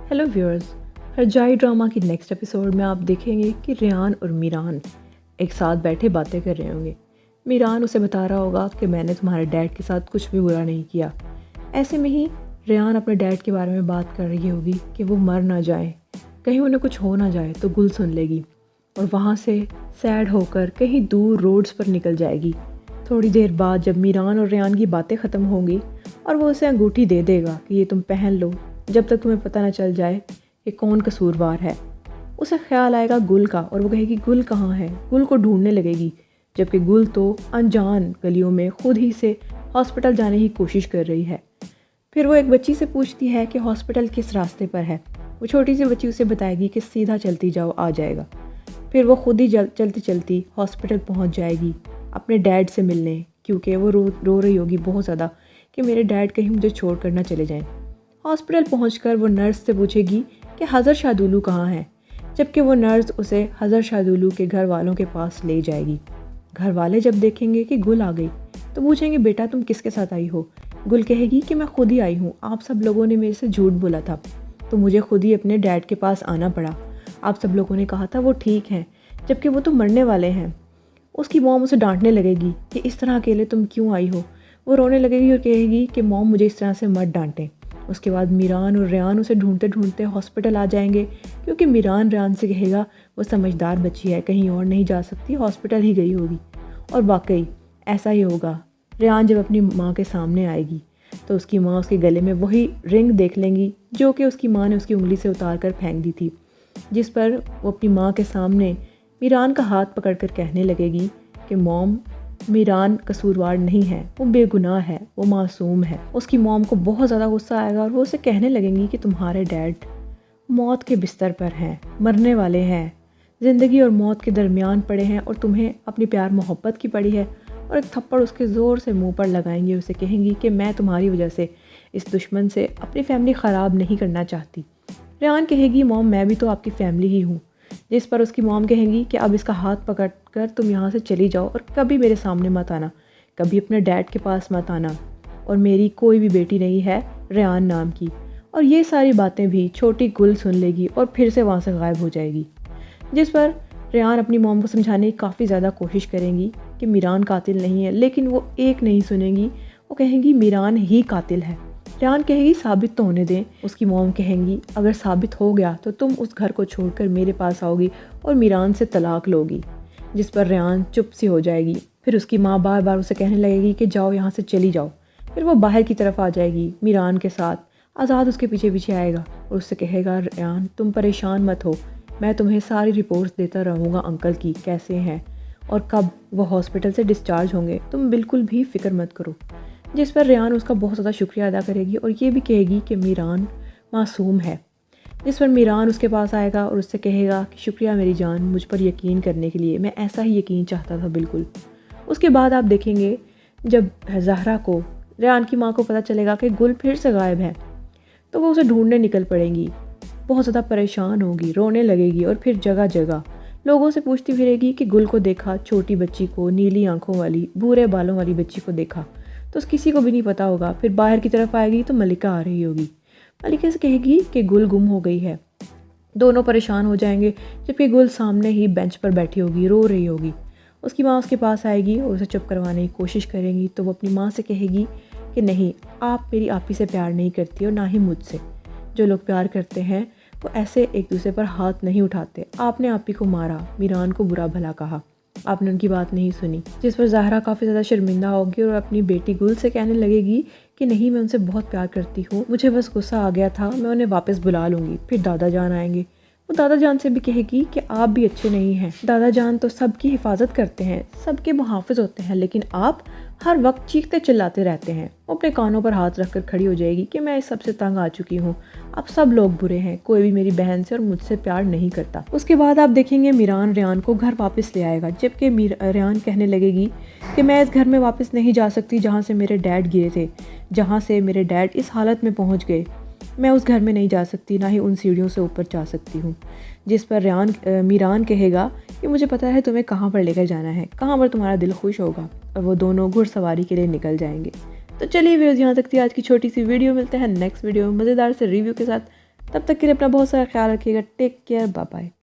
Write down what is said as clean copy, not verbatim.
Hello viewers, हरजाई drama की next episode में आप देखेंगे कि रेहान और मीरान एक साथ बैठे बातें कर रहे होंगे। मीरान उसे बता रहा होगा कि मैंने तुम्हारे डैड के साथ कुछ भी बुरा नहीं किया। ऐसे में ही रेहान अपने डैड के बारे में बात कर रही होगी कि वो मर ना जाए, कहीं उन्हें कुछ हो ना जाए तो गुल सुन लेगी और वहाँ से सैड होकर कहीं दूर रोड्स पर निकल जाएगी। थोड़ी देर बाद जब मीरान और रेहान की बातें ख़त्म होंगी और वो उसे अंगूठी दे देगा कि ये तुम पहन लो जब तक तुम्हें पता ना चल जाए कि कौन कसूरवार है, उसे ख्याल आएगा गुल का और वो कहेगी गुल कहाँ है। गुल को ढूंढने लगेगी, जबकि गुल तो अनजान गलियों में खुद ही से हॉस्पिटल जाने की कोशिश कर रही है। फिर वो एक बच्ची से पूछती है कि हॉस्पिटल किस रास्ते पर है। वो छोटी सी बच्ची उसे बताएगी कि सीधा चलती जाओ, आ जाएगा। फिर वो खुद ही चलती चलती हॉस्पिटल पहुंच जाएगी अपने डैड से मिलने, क्योंकि वो रो रही होगी बहुत ज़्यादा कि मेरे डैड कहीं मुझे छोड़ कर ना चले जाएं। हॉस्पिटल पहुंचकर वो नर्स से पूछेगी कि हज़र शादुलू कहाँ है, जबकि वो नर्स उसे हज़र शादुलू के घर वालों के पास ले जाएगी। घर वाले जब देखेंगे कि गुल आ गई तो पूछेंगे बेटा तुम किसके साथ आई हो। गुल कहेगी कि मैं खुद ही आई हूँ, आप सब लोगों ने मेरे से झूठ बोला था तो मुझे खुद ही अपने डैड के पास आना पड़ा। आप सब लोगों ने कहा था वो ठीक हैं, जबकि वो तो मरने वाले हैं। उसकी मॉम उसे डांटने लगेगी कि इस तरह अकेले तुम क्यों आई हो। वो रोने लगेगी और कहेगी कि मॉम मुझे इस तरह से मत डांटें। उसके बाद मीरान और रेहान उसे ढूंढते ढूंढते हॉस्पिटल आ जाएंगे, क्योंकि मीरान रेहान से कहेगा वो समझदार बच्ची है, कहीं और नहीं जा सकती, हॉस्पिटल ही गई होगी। और वाकई ऐसा ही होगा। रेहान जब अपनी माँ के सामने आएगी तो उसकी माँ उसके गले में वही रिंग देख लेंगी जो कि उसकी माँ ने उसकी उंगली से उतार कर फेंक दी थी, जिस पर वो अपनी माँ के सामने मीरान का हाथ पकड़कर कहने लगेगी कि मॉम मीरान कसूरवार नहीं है, वो बेगुनाह है, वो मासूम है। उसकी मॉम को बहुत ज़्यादा गुस्सा आएगा और वो उसे कहने लगेंगी कि तुम्हारे डैड मौत के बिस्तर पर हैं, मरने वाले हैं, ज़िंदगी और मौत के दरमियान पड़े हैं और तुम्हें अपनी प्यार मोहब्बत की पड़ी है। और एक थप्पड़ उसके ज़ोर से मुंह पर लगाएंगी। उसे कहेंगी कि मैं तुम्हारी वजह से इस दुश्मन से अपनी फैमिली ख़राब नहीं करना चाहती। रेहान कहेगी मॉम मैं भी तो आपकी फैमिली ही हूँ, जिस पर उसकी मॉम कहेंगी कि अब इसका हाथ पकड़कर तुम यहाँ से चली जाओ और कभी मेरे सामने मत आना, कभी अपने डैड के पास मत आना, और मेरी कोई भी बेटी नहीं है रेहान नाम की। और ये सारी बातें भी छोटी गुल सुन लेगी और फिर से वहाँ से गायब हो जाएगी, जिस पर रेहान अपनी मॉम को समझाने की काफ़ी ज़्यादा कोशिश करेंगी कि मीरान कातिल नहीं है, लेकिन वो एक नहीं सुनेंगी। वो कहेंगी मीरान ही कातिल है। रेहान कहेगी साबित तो होने दें। उसकी मॉम कहेंगी अगर साबित हो गया तो तुम उस घर को छोड़कर मेरे पास आओगी और मीरान से तलाक लोगी, जिस पर रेहान चुप सी हो जाएगी। फिर उसकी माँ बार बार उसे कहने लगेगी कि जाओ यहाँ से चली जाओ। फिर वो बाहर की तरफ आ जाएगी मीरान के साथ। आज़ाद उसके पीछे पीछे आएगा और उससे कहेगा रेहान तुम परेशान मत हो, मैं तुम्हें सारी रिपोर्ट्स देता रहूँगा अंकल की कैसे हैं और कब वो हॉस्पिटल से डिस्चार्ज होंगे, तुम बिल्कुल भी फ़िक्र मत करो। जिस पर रेहान उसका बहुत ज़्यादा शुक्रिया अदा करेगी और ये भी कहेगी कि मीरान मासूम है। जिस पर मीरान उसके पास आएगा और उससे कहेगा कि शुक्रिया मेरी जान मुझ पर यकीन करने के लिए, मैं ऐसा ही यकीन चाहता था बिल्कुल। उसके बाद आप देखेंगे जब ज़हरा को रेहान की माँ को पता चलेगा कि गुल फिर से गायब है तो वो उसे ढूंढने निकल पड़ेंगी। बहुत ज़्यादा परेशान होगी, रोने लगेगी और फिर जगह जगह लोगों से पूछती फिरेगी कि गुल को देखा, छोटी बच्ची को, नीली आंखों वाली भूरे बालों वाली बच्ची को देखा, तो किसी को भी नहीं पता होगा। फिर बाहर की तरफ आएगी तो मलिका आ रही होगी। मलिका से कहेगी कि गुल गुम हो गई है। दोनों परेशान हो जाएंगे, जबकि गुल सामने ही बेंच पर बैठी होगी, रो रही होगी। उसकी माँ उसके पास आएगी और उसे चुप करवाने की कोशिश करेंगी तो वो अपनी माँ से कहेगी कि नहीं, आप मेरी आपी से प्यार नहीं करती और ना ही मुझसे। जो लोग प्यार करते हैं वो ऐसे एक दूसरे पर हाथ नहीं उठाते। आपने आपी को मारा, मीरान को बुरा भला कहा, आपने उनकी बात नहीं सुनी। जिस पर ज़हरा काफ़ी ज़्यादा शर्मिंदा होगी और अपनी बेटी गुल से कहने लगेगी कि नहीं, मैं उनसे बहुत प्यार करती हूँ, मुझे बस गुस्सा आ गया था, मैं उन्हें वापस बुला लूँगी। फिर दादा जान आएंगे। वो दादा जान से भी कहेगी कि आप भी अच्छे नहीं हैं। दादा जान तो सबकी हिफाजत करते हैं, सबके मुहाफ़िज़ होते हैं, लेकिन आप हर वक्त चीखते चिल्लाते रहते हैं। वो अपने कानों पर हाथ रखकर खड़ी हो जाएगी कि मैं इस सबसे तंग आ चुकी हूँ, अब सब लोग बुरे हैं, कोई भी मेरी बहन से और मुझसे प्यार नहीं करता। उसके बाद आप देखेंगे मीरान रेहान को घर वापस ले आएगा, जबकि रेहान कहने लगेगी कि मैं इस घर में वापस नहीं जा सकती जहाँ से मेरे डैड गिरे थे, जहाँ से मेरे डैड इस हालत में पहुँच गए। मैं उस घर में नहीं जा सकती, ना ही उन सीढ़ियों से ऊपर जा सकती हूँ। जिस पर मीरान कहेगा कि मुझे पता है तुम्हें कहाँ पर लेकर जाना है, कहाँ पर तुम्हारा दिल खुश होगा। और वो दोनों घुड़सवारी के लिए निकल जाएंगे। तो चलिए व्यूअर्स, यहाँ तक थी आज की छोटी सी वीडियो। मिलते हैं नेक्स्ट वीडियो में मज़ेदार से रिव्यू के साथ। تب تک کے لیے اپنا بہت سارا خیال رکھیے گا. Take care. Bye bye.